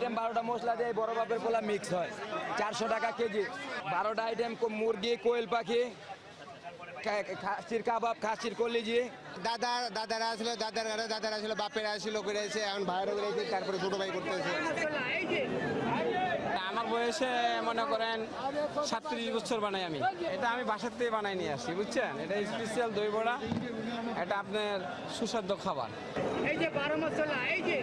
Item 12টা মশলা দিয়ে বড় বাপের পোলা মিক্স হয়, 400 টাকা কেজি। 12টা আইটেম, মুরগি, কোয়েল পাখি, খাসির কাবাব, খাসির কলিজি। দাদারা আসলে বাপেরা আসলে করেছে, এখন ভাইরা করেছে, তারপরে ছোট ভাই করতেছে। আমার বয়সে মনে করেন 37 বছর বানাই আমি। এটা আমি বাসার থেকে বানাই নিয়ে আসছি, বুঝছেন? এটা স্পেশাল দই বড়া, এটা আপনার সুস্বাদু খাবার। এই যে 12 মশলা, এই যে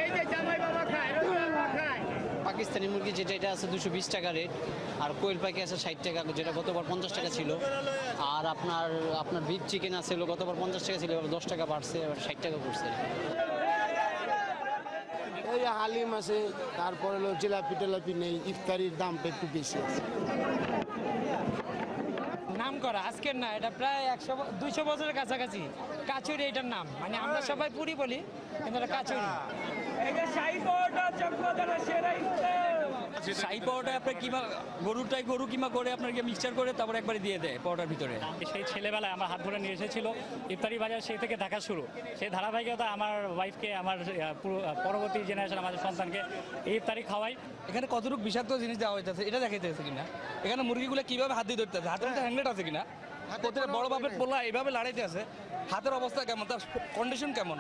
এই যে জামাই বাবা খায়, রসুন খায়। পাকিস্তানি মুরগি যেটা এটা আছে 220 টাকা রেট, আর কোয়েল পাখি আছে 60 টাকা, যেটা গতবার 50 টাকা ছিল। আর আপনার বিফ চিকেন আছে, গতবার 50 টাকা ছিল, এবার 10 টাকা বাড়ছে, এবার 60 টাকা পড়ছে। এই হালিম আছে, তারপরে হলো জিলাপি টেলাপি নেই, ইফতারির দামটা একটু বেশি আছে। নাম করা আজকের না, এটা প্রায় 100-200 বছরের কাছাকাছি। কাচুরি এটার নাম, মানে আমরা সবাই পুরি বলি, কিন্তু এটা কাচুরি। শাহী পাউডার আপনার কিমা গরু কিমা করে আপনাকে মিক্সচার করে তারপর একবারে দিয়ে দেয় পাউডার ভিতরে। সেই ছেলেবেলায় আমার হাত ধরে নিয়ে এসেছিল ইফতারি বাজার, সেই থেকে দেখা শুরু। সেই ধারাবাহিকতা আমার ওয়াইফকে, আমার পরবর্তী জেনারেশন, আমাদের সন্তানকে এই ইফতারি খাওয়াই। এখানে কতটুকু বিষাক্ত জিনিস দেওয়া হইতেছে এটা দেখাইতেছে কিনা, এখানে মুরগিগুলো কিভাবে হাত দিয়ে ধরতেছে, হাতের মধ্যে হ্যান্ডেট আছে কিনা, প্রতিটা বড় বাপের পোলা এইভাবে লড়াইতে আছে, হাতের অবস্থা কেমন, তার কন্ডিশন কেমন,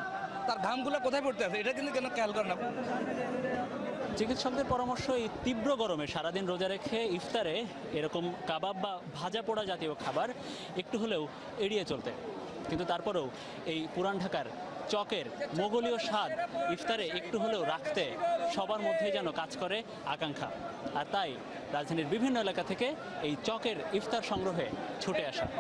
তার ঘামগুলো কোথায় পড়তে আছে, এটা কিন্তু কেন খেয়াল করে না। চিকিৎসকদের পরামর্শ, এই তীব্র গরমে সারাদিন রোজা রেখে ইফতারে এরকম কাবাব বা ভাজা পোড়া জাতীয় খাবার একটু হলেও এড়িয়ে চলতে। কিন্তু তারপরেও এই পুরান ঢাকার চকের মোগলীয় স্বাদ ইফতারে একটু হলেও রাখতে সবার মধ্যেই যেন কাজ করে আকাঙ্ক্ষা। আর তাই রাজধানীর বিভিন্ন এলাকা থেকে এই চকের ইফতার সংগ্রহে ছুটে আসা।